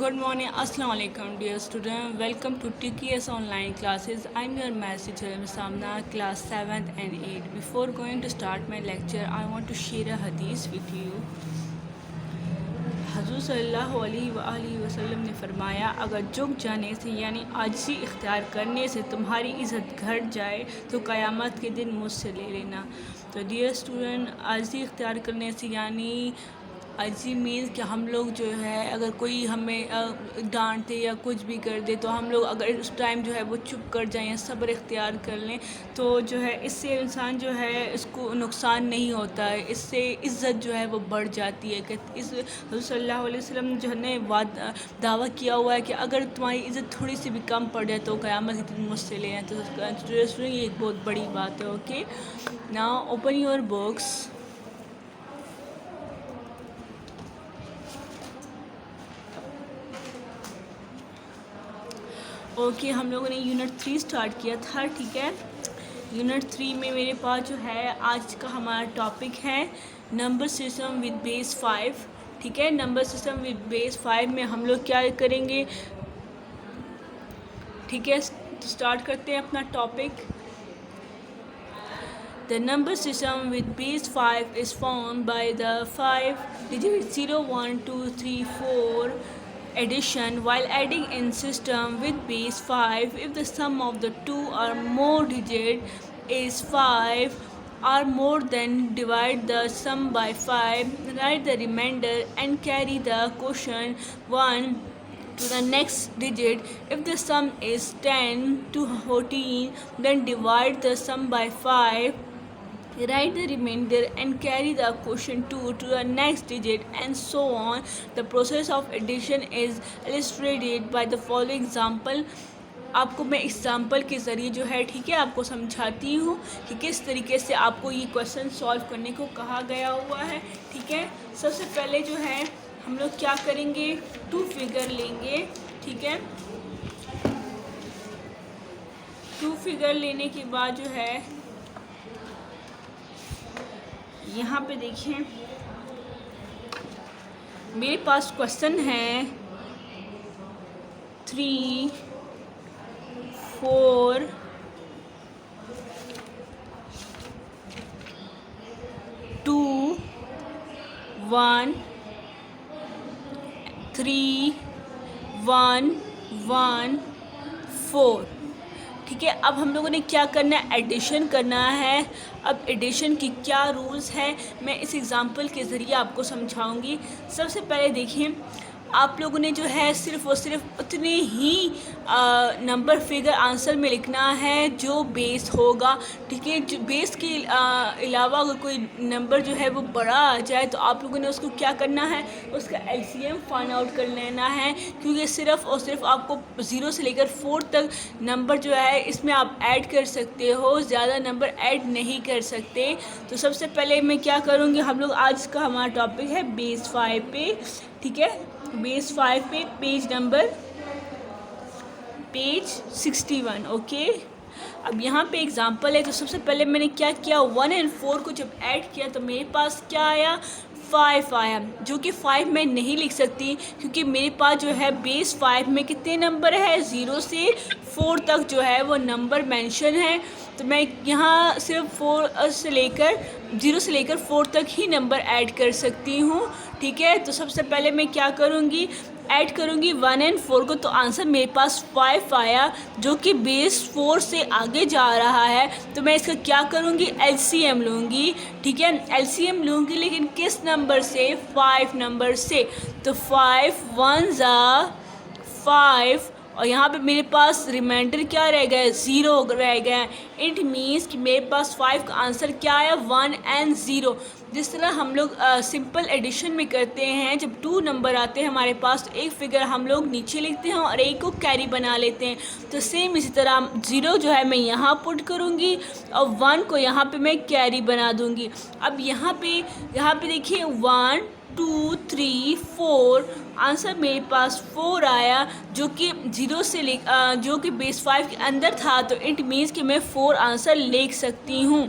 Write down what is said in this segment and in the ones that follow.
Good morning, Assalamu alaikum, dear student. Welcome to TKS online classes. I'm your math teacher Samna, class 7th and 8th. Before going to start my lecture, I want to share a hadith with you. हज़रत सल्लल्लाहु अलैहि वसल्लम ने फरमाया, अगर झुक जाने से यानी आजिज़ी इख्तियार करने से तुम्हारी इज़्ज़त घट जाए तो क़यामत के दिन मुझसे ले लेना। तो डियर स्टूडेंट, आजिज़ी इख्तियार करने से यानी आजिज़ी मीन्स कि हम लोग जो है अगर कोई हमें डांट दे या कुछ भी कर दे तो हम लोग अगर उस टाइम जो है वो चुप कर जाएं या सब्र इख्तियार कर लें तो जो है इससे इंसान जो है इसको नुकसान नहीं होता है, इससे इज़्ज़त जो है वो बढ़ जाती है। कि इस हज़रत सल्लल्लाहु अलैहि वसल्लम जो है ने दावा किया हुआ है कि अगर तुम्हारी इज़्ज़त थोड़ी सी भी कम पड़ जाए तो क़यामत के दिन मुझसे ले आए। तो ये एक बहुत बड़ी बात है। Okay, now open your books. Okay, हम लोगों ने यूनिट 3 स्टार्ट किया था, ठीक है। यूनिट 3 में मेरे पास जो है आज का हमारा टॉपिक है नंबर सिस्टम विद बेस 5, ठीक है। नंबर सिस्टम विद बेस 5 में हम लोग क्या करेंगे, ठीक है। तो स्टार्ट करते हैं अपना topic. The number system with base 5 is formed by the 5 digits 0, 1, 2, 3, 4 addition. While adding in system with base 5, if the sum of the two or more digits is 5 or more, then divide the sum by 5, write the remainder and carry the quotient 1 to the next digit. If the sum is 10 to 14, then divide the sum by 5, write the remainder and carry the quotient 2 to the next digit, and so on. The process of addition is illustrated by the following example. आपको मैं example के ज़रिए जो है, ठीक है, आपको समझाती हूँ कि किस तरीके से आपको ये क्वेश्चन सॉल्व करने को कहा गया हुआ है, ठीक है। सबसे पहले जो है हम लोग क्या करेंगे, 2 फिगर लेंगे, ठीक है। 2 फिगर लेने के बाद जो है यहाँ पे देखिए मेरे पास क्वेश्चन है 3, 4, 2, 1, 3, 1, 1, 4, ठीक है। अब हम लोगों ने क्या करना है, एडिशन करना है। अब एडिशन की क्या रूल्स है मैं इस एग्ज़ाम्पल के ज़रिए आपको समझाऊंगी। सबसे पहले देखिए, आप लोगों ने जो है सिर्फ़ और सिर्फ उतने ही नंबर फिगर आंसर में लिखना है जो बेस होगा, ठीक है। जो बेस के अलावा अगर कोई नंबर जो है वो बड़ा आ जाए तो आप लोगों ने उसको क्या करना है, उसका एलसीएम फाइंड आउट कर लेना है, क्योंकि सिर्फ़ और सिर्फ आपको 0 से लेकर 4 तक नंबर जो है इसमें आप ऐड कर सकते हो, ज़्यादा नंबर ऐड नहीं कर सकते। तो सबसे पहले मैं क्या करूँगी, हम लोग आज का हमारा टॉपिक है बेस 5 पे, ठीक है। बेस 5 पे पेज नंबर 61, ओके। अब यहाँ पे एग्जांपल है। तो सबसे पहले मैंने क्या किया, 1 और 4 को जब ऐड किया तो मेरे पास क्या आया, 5 आया, जो कि 5 मैं नहीं लिख सकती क्योंकि मेरे पास जो है बेस 5 में कितने नंबर है, 0 से 4 तक जो है वो नंबर मेंशन है। तो मैं यहाँ सिर्फ 0 से लेकर 4 तक ही नंबर ऐड कर सकती हूँ, ठीक है। तो सबसे पहले मैं क्या करूँगी, ऐड करूँगी 1 और 4 को, तो आंसर मेरे पास 5 आया, जो कि बेस 4 से आगे जा रहा है। तो मैं इसका क्या करूँगी, एलसीएम लूँगी, ठीक है। एलसीएम लूँगी लेकिन किस नंबर से, 5 नंबर से। तो 5 1 ज़ा 5 और यहाँ पे मेरे पास रिमाइंडर क्या रह गया, 0 रह गया। इट मीन्स कि मेरे पास 5 का आंसर क्या आया, 1 और 0। जिस तरह हम लोग सिंपल एडिशन में करते हैं, जब 2 नंबर आते हैं हमारे पास तो एक फिगर हम लोग नीचे लिखते हैं और एक को कैरी बना लेते हैं। तो सेम इसी तरह 0 जो है मैं यहाँ पुट करूँगी और 1 को यहाँ पे मैं कैरी बना दूँगी। अब यहाँ पे देखिए 1 2 3 4 आंसर मेरे पास 4 आया, जो कि 0 से जो कि बेस 5 के अंदर था। तो इट मीन्स कि मैं 4 आंसर लिख सकती हूँ।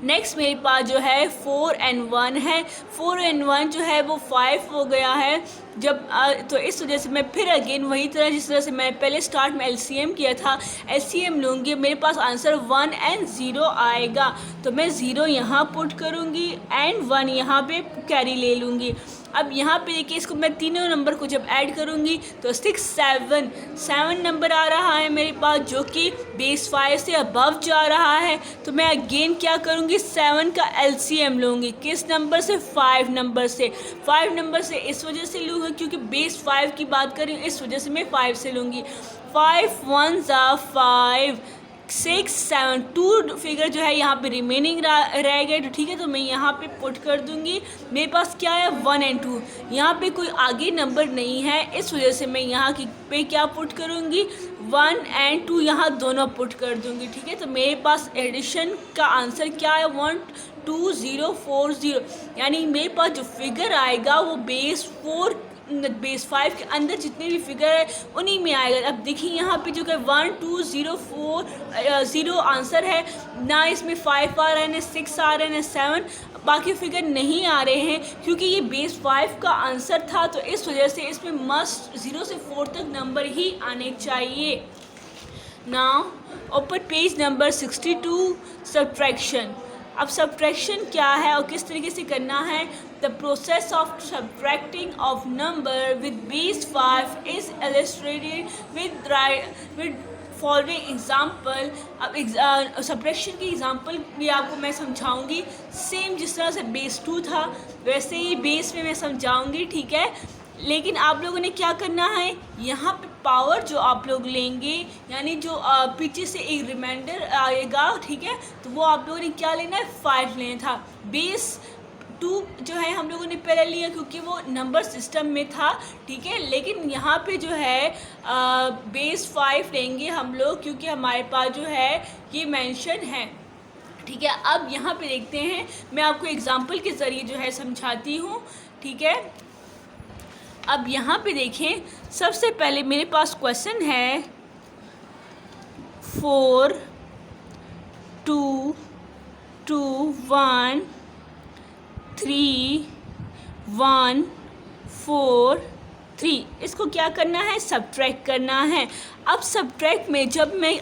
नेक्स्ट मेरे पास जो है 4 and 1 है। 4 and 1 जो है वो 5 हो गया है। जब तो इस वजह से मैं फिर अगेन वही तरह जिस तरह से मैं पहले स्टार्ट में एलसीएम किया था, एलसीएम लूँगी। मेरे पास आंसर 1 and 0 आएगा, तो मैं 0 यहाँ पुट करूँगी एंड 1 यहाँ पे कैरी ले लूँगी। अब यहाँ पे देखिए, इसको मैं तीनों नंबर को जब ऐड करूँगी तो 6 7 नंबर आ रहा है मेरे पास, जो कि बेस 5 से अबव जा रहा है। तो मैं अगेन क्या करूँगी, 7 का एलसीएम लूँगी। किस नंबर से? 5 नंबर से। 5 नंबर से इस वजह से लूँगी क्योंकि बेस 5 की बात करें, इस वजह से मैं 5 से लूँगी। 5 1 5 6 7 2 फिगर जो है यहाँ पे रिमेनिंग रह गए, तो ठीक है, तो मैं यहाँ पे पुट कर दूँगी। मेरे पास क्या है, 1 and 2। यहाँ पे कोई आगे नंबर नहीं है, इस वजह से मैं यहाँ की पे क्या पुट करूँगी, 1 and 2 यहाँ दोनों पुट कर दूँगी। ठीक है, तो मेरे पास एडिशन का आंसर क्या है, 1 2 0 4 0। यानी मेरे पास जो फिगर आएगा वो बेस 5 के अंदर जितने भी फिगर है उन्हीं में आएगा। अब देखिए यहाँ पे जो कि 1 2 0 4 0 आंसर है, ना इसमें 5 आ रहा है, ना 6 आ रहा है, ना 7, बाकी फिगर नहीं आ रहे हैं क्योंकि ये बेस 5 का आंसर था। तो इस वजह से इसमें मस्ट 0 से 4 तक नंबर ही आने चाहिए। Now open page number 62, subtraction. अब सब्ट्रैक्शन क्या है और किस तरीके से करना है? The process of subtracting of number with base 5 is illustrated with following example. अब सब्ट्रैक्शन की एग्जाम्पल भी आपको मैं समझाऊंगी, सेम जिस तरह से बेस 2 था वैसे ही बेस में मैं समझाऊंगी। ठीक है, लेकिन आप लोगों ने क्या करना है, यहाँ पे पावर जो आप लोग लेंगे, यानी जो पीछे से एक रिमाइंडर आएगा, ठीक है, तो वो आप लोगों ने क्या लेना है, 5 लेना था। बेस 2 जो है हम लोगों ने पहले लिया क्योंकि वो नंबर सिस्टम में था। ठीक है, लेकिन यहाँ पे जो है बेस 5 लेंगे हम लोग क्योंकि हमारे पास जो है ये मेंशन है। ठीक है, अब यहाँ पे देखते हैं, मैं आपको एग्जांपल के ज़रिए जो है समझाती हूँ। ठीक है, अब यहाँ पे देखें, सबसे पहले मेरे पास क्वेश्चन है 4 2 2 1 3 1 4 3। इसको क्या करना है, सब्ट्रैक्ट करना है। अब सब्ट्रैक्ट में जब मैं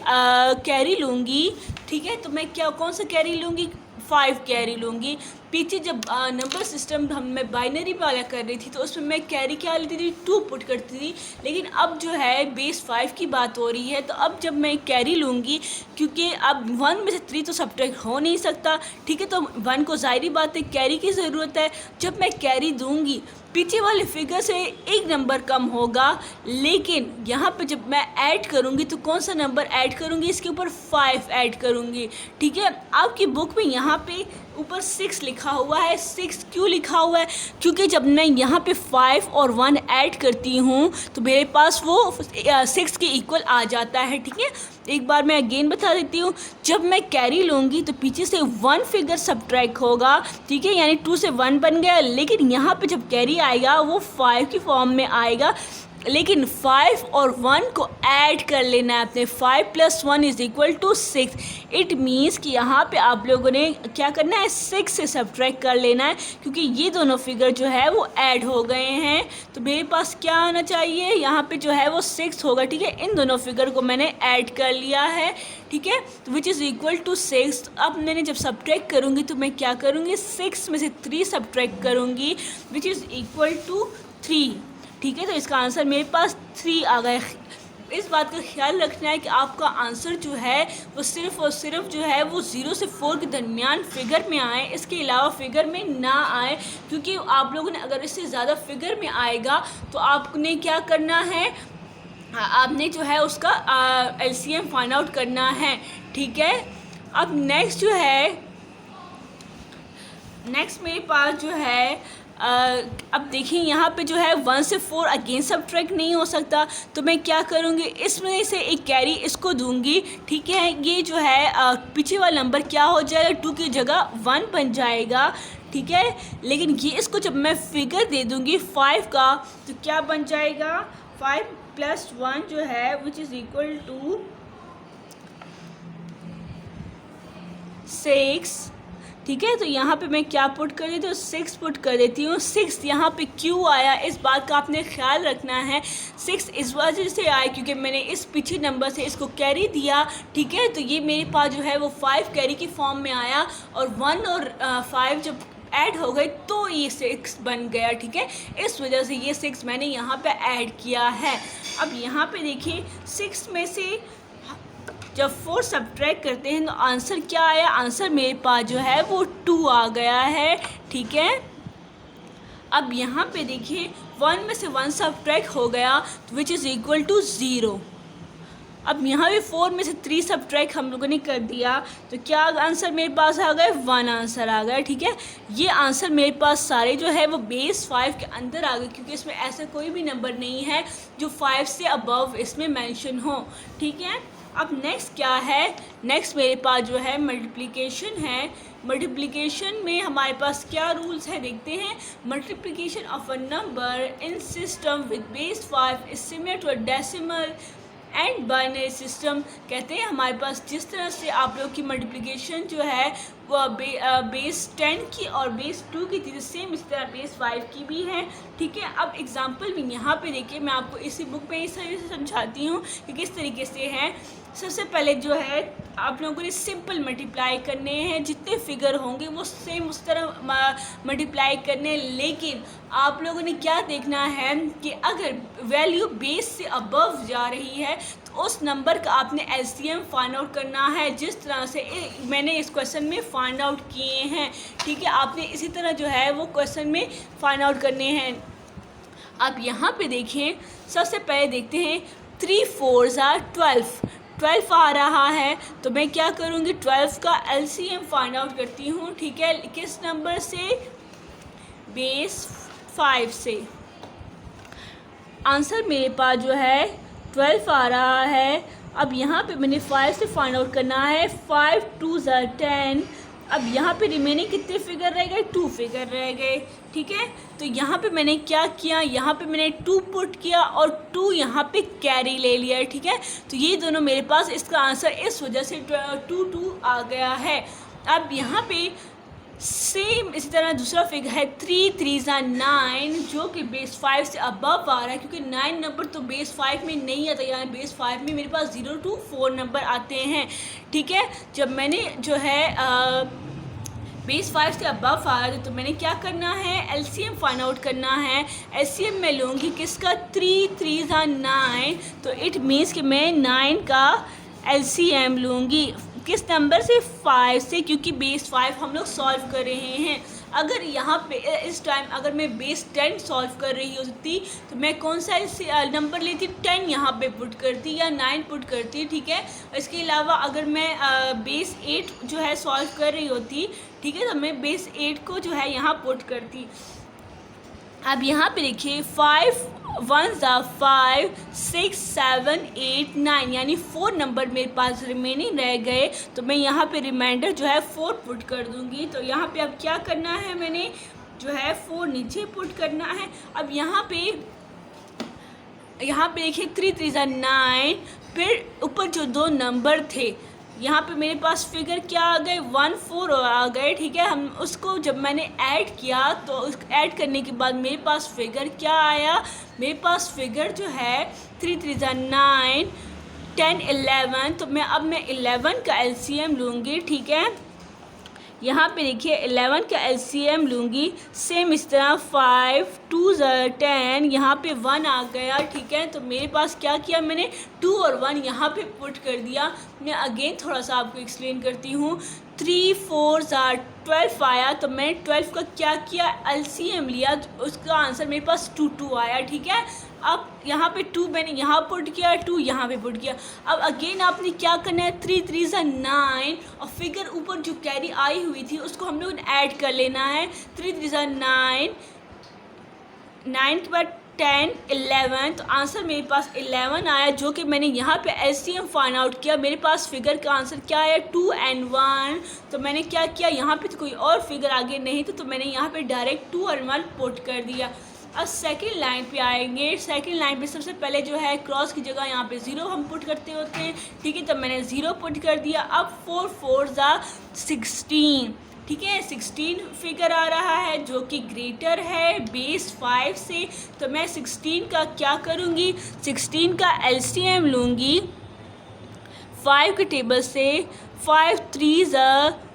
कैरी लूँगी, ठीक है, तो मैं कौन सा कैरी लूँगी, 5 कैरी लूँगी। पीछे जब नंबर सिस्टम मैं बाइनरी वाला कर रही थी तो उसमें मैं कैरी क्या लेती थी, 2 पुट करती थी। लेकिन अब जो है बेस 5 की बात हो रही है, तो अब जब मैं कैरी लूँगी, क्योंकि अब 1 में से 3 तो सब्ट्रैक्ट हो नहीं सकता। ठीक है, तो 1 को ज़ाहिरी बात है कैरी की ज़रूरत है। जब मैं कैरी दूँगी, पीछे वाले फिगर से एक नंबर कम होगा, लेकिन यहाँ पे जब मैं ऐड करूँगी तो कौन सा नंबर ऐड करूँगी, इसके ऊपर 5 ऐड करूँगी। ठीक है, आपकी बुक में यहाँ पे ऊपर 6 लिखा हुआ है। 6 क्यों लिखा हुआ है, क्योंकि जब मैं यहाँ पे 5 और 1 ऐड करती हूँ तो मेरे पास वो 6 के इक्वल आ जाता है। ठीक है, एक बार मैं अगेन बता देती हूँ, जब मैं कैरी लूँगी तो पीछे से 1 फिगर सब्ट्रैक्ट होगा। ठीक है, यानी 2 से 1 बन गया, लेकिन यहाँ पे जब कैरी आएगा वो 5 की फॉर्म में आएगा। लेकिन 5 और 1 को ऐड कर लेना है अपने, 5 + 1 = 6। इट मीन्स कि यहाँ पे आप लोगों ने क्या करना है, 6 से सब्ट्रैक्ट कर लेना है, क्योंकि ये दोनों फिगर जो है वो ऐड हो गए हैं। तो मेरे पास क्या आना चाहिए, यहाँ पे जो है वो 6 होगा। ठीक है, इन दोनों फिगर को मैंने ऐड कर लिया है। ठीक है, तो विच इज़ इक्वल टू 6। अब मैंने जब सब्ट्रैक्ट करूँगी तो मैं क्या करूँगी, 6 में से 3 सब्ट्रैक्ट करूँगी, विच इज़ इक्वल टू 3। ठीक है, तो इसका आंसर मेरे पास 3 आ गया। इस बात का ख्याल रखना है कि आपका आंसर जो है वो सिर्फ़ और सिर्फ जो है वो 0 से 4 के दरमियान फिगर में आए, इसके अलावा फिगर में ना आए। क्योंकि आप लोगों ने अगर इससे ज़्यादा फिगर में आएगा तो आपने क्या करना है, आपने जो है उसका एलसीएम फाइंड आउट करना है। ठीक है, अब नेक्स्ट मेरे पास जो है अब देखिए यहाँ पे जो है 1 से 4 अगेन सब्ट्रैक्ट नहीं हो सकता, तो मैं क्या करूँगी, इसमें से एक कैरी इसको दूंगी। ठीक है, ये जो है पीछे वाला नंबर क्या हो जाएगा, 2 की जगह 1 बन जाएगा। ठीक है, लेकिन ये इसको जब मैं फिगर दे दूँगी 5 का, तो क्या बन जाएगा, 5 + 1 जो है विच इज़ इक्वल टू 6। ठीक है। तो यहाँ पे मैं क्या पुट कर देती हूँ, 6 पुट कर देती हूँ। 6 यहाँ पे क्यों आया इस बात का आपने ख्याल रखना है। 6 इस वजह से आया क्योंकि मैंने इस पीछे नंबर से इसको कैरी दिया, ठीक है। तो ये मेरे पास जो है वो 5 कैरी की फॉर्म में आया और 1 और 5 जब ऐड हो गए तो ये 6 बन गया, ठीक है। इस वजह से ये 6 मैंने यहाँ पे ऐड किया है। अब यहाँ पे देखिए 6 में से जब 4 सब्ट्रैक्ट करते हैं तो आंसर क्या आया, आंसर मेरे पास जो है वो 2 आ गया है, ठीक है। अब यहाँ पे देखिए 1 में से 1 सब्ट्रैक्ट हो गया विच इज़ इक्वल टू 0। अब यहाँ भी 4 में से 3 सब्ट्रैक्ट हम लोगों ने कर दिया तो क्या आंसर मेरे पास आ गए, 1 आंसर आ गया, ठीक है। ये आंसर मेरे पास सारे जो है वो बेस 5 के अंदर आ गए क्योंकि इसमें ऐसा कोई भी नंबर नहीं है जो 5 से अबव इसमें मेंशन हो, ठीक है। अब नेक्स्ट क्या है, नेक्स्ट मेरे पास जो है मल्टीप्लिकेशन है। मल्टीप्लिकेशन में हमारे पास क्या रूल्स है देखते हैं। Multiplication of a number in system with base 5 is similar to a decimal and binary system. कहते हैं हमारे पास जिस तरह से आप लोग की मल्टीप्लिकेशन जो है वो बेस 10 की और बेस 2 की थी, सेम इस तरह बेस 5 की भी है, ठीक है। अब एग्जांपल भी यहाँ पे देखिए, मैं आपको इसी बुक में इस तरह से समझाती हूँ कि किस तरीके से है। सबसे पहले जो है आप लोगों ने सिंपल मल्टीप्लाई करने हैं, जितने फिगर होंगे वो सेम उस तरह मल्टीप्लाई करने, लेकिन आप लोगों ने क्या देखना है कि अगर वैल्यू बेस से अबव जा रही है तो उस नंबर का आपने एलसीएम फाइंड आउट करना है, जिस तरह से मैंने इस क्वेश्चन में फाइंड आउट किए हैं, ठीक है। आपने इसी तरह जो है वो क्वेश्चन में फाइंड आउट करने हैं। अब यहाँ पे देखें, सबसे पहले देखते हैं 3 4s are 12 आ रहा है तो मैं क्या करूँगी, 12 का एलसीएम फाइंड आउट करती हूँ, ठीक है। किस नंबर से, बेस 5 से। आंसर मेरे पास जो है 12 आ रहा है। अब यहाँ पे मैंने 5 से फाइंड आउट करना है, 5 2s are 10। अब यहाँ पे रिमेनिंग कितने फिगर रह गए, 2 फिगर रह गए, ठीक है। तो यहाँ पे मैंने क्या किया, यहाँ पे मैंने 2 पुट किया और 2 यहाँ पे कैरी ले लिया, ठीक है। तो ये दोनों मेरे पास, इसका आंसर इस वजह से 2 2 आ गया है। अब यहाँ पे सेम इसी तरह दूसरा फिगर है 3 3s are 9 जो कि बेस 5 से अबव आ रहा है क्योंकि 9 नंबर तो बेस 5 में नहीं आता, यानी बेस 5 में मेरे पास 0 to 4 नंबर आते हैं, ठीक है। जब मैंने जो है बेस 5 से अबव आ रहा है तो मैंने क्या करना है, एलसीएम फाइंड आउट करना है। एलसीएम मैं लूँगी किसका, 3 3s are 9, तो इट मीन्स कि मैं 9 का एलसीएम लूँगी किस नंबर से, 5 से, क्योंकि बेस 5 हम लोग सॉल्व कर रहे हैं। अगर यहाँ पे इस टाइम अगर मैं बेस 10 सॉल्व कर रही होती तो मैं कौन सा नंबर लेती, 10 यहाँ पे पुट करती या 9 पुट करती, ठीक है। इसके अलावा अगर मैं बेस 8 जो है सॉल्व कर रही होती, ठीक है, तो मैं बेस 8 को जो है यहाँ पुट करती। अब यहाँ पे देखिए 5 1s are 5 6 7 8 9 यानी 4 नंबर मेरे पास रिमेनिंग रह गए तो मैं यहाँ पे रिमाइंडर जो है 4 पुट कर दूँगी। तो यहाँ पे अब क्या करना है, मैंने जो है 4 नीचे पुट करना है। अब यहाँ पे देखिए 3 3s are 9, फिर ऊपर जो 2 नंबर थे यहाँ पे मेरे पास फिगर क्या आ गए, 1 4 आ गए, ठीक है। हम उसको जब मैंने ऐड किया तो उस ऐड करने के बाद मेरे पास फिगर क्या आया, मेरे पास फिगर जो है 3 3s are 9 10 11, तो मैं 11 का एलसीएम लूँगी, ठीक है। यहाँ पे देखिए 11 का एलसीएम लूँगी, सेम इस तरह 5 2s are 10, यहाँ पे 1 आ गया, ठीक है। तो मेरे पास क्या किया, मैंने 2 और 1 यहाँ पे पुट कर दिया। मैं अगेन थोड़ा सा आपको एक्सप्लेन करती हूँ। 3 4s are 12 आया तो मैं 12 का क्या किया, एलसीएम लिया, तो उसका आंसर मेरे पास 2 2 आया, ठीक है। अब यहाँ पे 2 मैंने यहाँ पुट किया, 2 यहाँ पे पुट किया। अब अगेन आपने क्या करना है, 3 3s are 9 और फिगर ऊपर जो कैरी आई हुई थी उसको हम लोग ऐड कर लेना है। 3 3s are 9 9 के बाद 10 11, तो आंसर मेरे पास 11 आया जो कि मैंने यहाँ पे एलसीएम फाइंड आउट किया। मेरे पास फिगर का आंसर क्या आया, 2 and 1, तो मैंने क्या किया, यहाँ पे तो कोई और फिगर आगे नहीं तो मैंने यहाँ पे डायरेक्ट 2 और 1 पुट कर दिया। अब सेकंड लाइन पे आएंगे। सेकंड लाइन पे सबसे पहले जो है क्रॉस की जगह यहाँ पे 0 हम पुट करते होते हैं, ठीक है। तो मैंने 0 पुट कर दिया। अब 4 4s are 16, ठीक है। 16 फिगर आ रहा है जो कि ग्रेटर है बेस 5 से, तो मैं 16 का क्या करूँगी, 16 का LCM लूँगी 5 के टेबल से। 5 3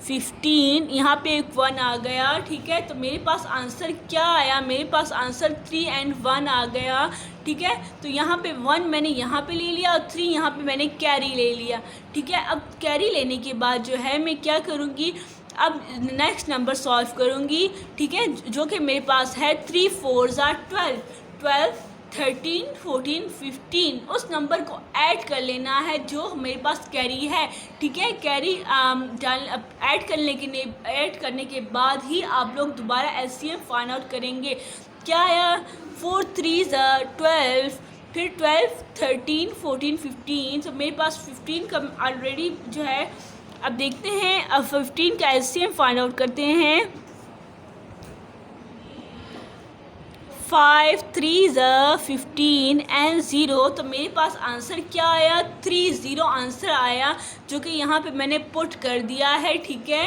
15, यहाँ पे एक 1 आ गया, ठीक है। तो मेरे पास आंसर क्या आया, मेरे पास आंसर 3 and 1 आ गया, ठीक है। तो यहाँ पे 1 मैंने यहाँ पे ले लिया और 3 यहाँ पे मैंने कैरी ले लिया, ठीक है। अब कैरी लेने के बाद जो है मैं क्या करूँगी, अब नेक्स्ट नंबर सॉल्व करूँगी, ठीक है, जो कि मेरे पास है 3 4 12, 12 13 14 15, उस नंबर को ऐड कर लेना है जो मेरे पास कैरी है, ठीक है। कैरी ऐड करने के बाद ही आप लोग दोबारा LCM फाइंड आउट करेंगे। क्या आया, 4 3 12, फिर 12 13 14 15, तो मेरे पास 15 का ऑलरेडी जो है। अब देखते हैं, अब 15 का LCM फाइंड आउट करते हैं। 5 3 15 and 0, तो मेरे पास आंसर क्या आया, 30 आंसर आया, जो कि यहाँ पे मैंने पुट कर दिया है, ठीक है।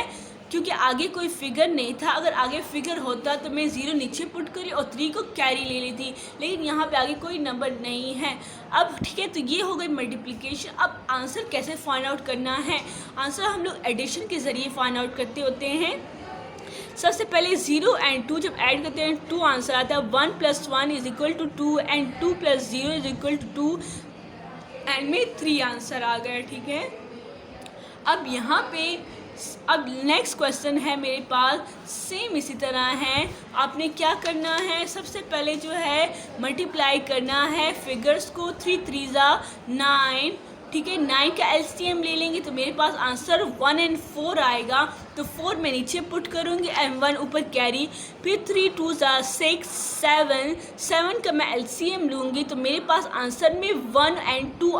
क्योंकि आगे कोई फिगर नहीं था, अगर आगे फिगर होता तो मैं 0 नीचे पुट करी और 3 को कैरी ले ली थी, लेकिन यहाँ पे आगे कोई नंबर नहीं है। अब ठीक है, तो ये हो गई मल्टीप्लिकेशन। अब आंसर कैसे फाइंड आउट करना है, आंसर हम लोग एडिशन के ज़रिए फाइंड आउट करते होते हैं। सबसे पहले 0 and 2 जब ऐड करते हैं 2 आंसर आता है। 1 + 1 = 2 and 2 + 0 = 2, एंड में 3 आंसर आ गए, ठीक है। अब यहाँ पे अब नेक्स्ट क्वेश्चन है मेरे पास, सेम इसी तरह है। आपने क्या करना है, सबसे पहले जो है मल्टीप्लाई करना है फिगर्स को। 3 3 9, ठीक है। 9 का LCM ले लेंगे तो मेरे पास आंसर 1 and 4 आएगा, तो 4 मैं नीचे पुट करूँगी एंड 1 ऊपर कैरी। फिर 3 2 6 7, 7 का मैं LCM लूँगी तो मेरे पास आंसर में 1 and 2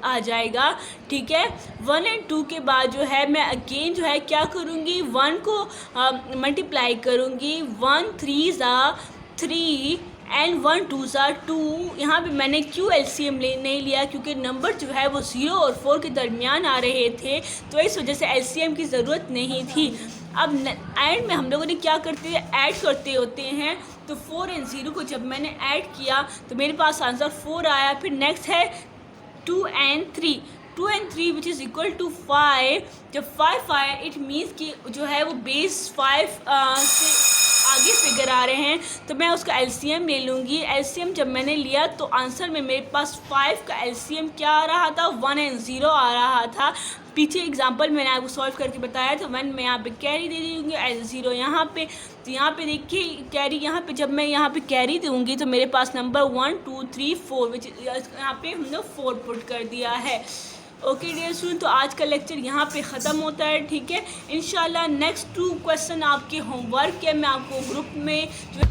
आ जाएगा, ठीक है। 1 and 2 के बाद जो है मैं अगेन जो है क्या करूँगी, 1 को मल्टीप्लाई करूँगी। 1 3 3 एंड 1 2 2, यहाँ पे मैंने क्यों LCM नहीं लिया, क्योंकि नंबर जो है वो 0 और 4 के दरमियान आ रहे थे, तो इस वजह से LCM की ज़रूरत नहीं थी। अब एंड में हम लोगों ने क्या करते हैं, ऐड करते होते हैं। तो 4 and 0 को जब मैंने ऐड किया तो मेरे पास आंसर 4 आया। फिर नेक्स्ट है 2 and 3, 2 and 3 which is equal to 5। जब 5 आया इट मीन्स कि जो है वो बेस 5 से आगे फिगर आ रहे हैं, तो मैं उसका LCM ले लूँगी। LCM जब मैंने लिया तो आंसर में मेरे पास 5 का LCM क्या आ रहा था, 1 and 0 आ रहा था। पीछे एग्जांपल मैंने आपको सॉल्व करके बताया था। 1 मैं यहाँ पे कैरी दे दूँगी एंड 0 यहाँ पे। तो यहाँ पे देखिए कैरी, यहाँ पे जब मैं यहाँ पे कैरी दूँगी तो मेरे पास नंबर 1 2 3 4 विच यहाँ पे हमने 4 पुट कर दिया है। ओके डियर स्टूडेंट, तो आज का लेक्चर यहाँ पे ख़त्म होता है, ठीक है। इंशाल्लाह नेक्स्ट 2 क्वेश्चन आपके होमवर्क के मैं आपको ग्रुप में जो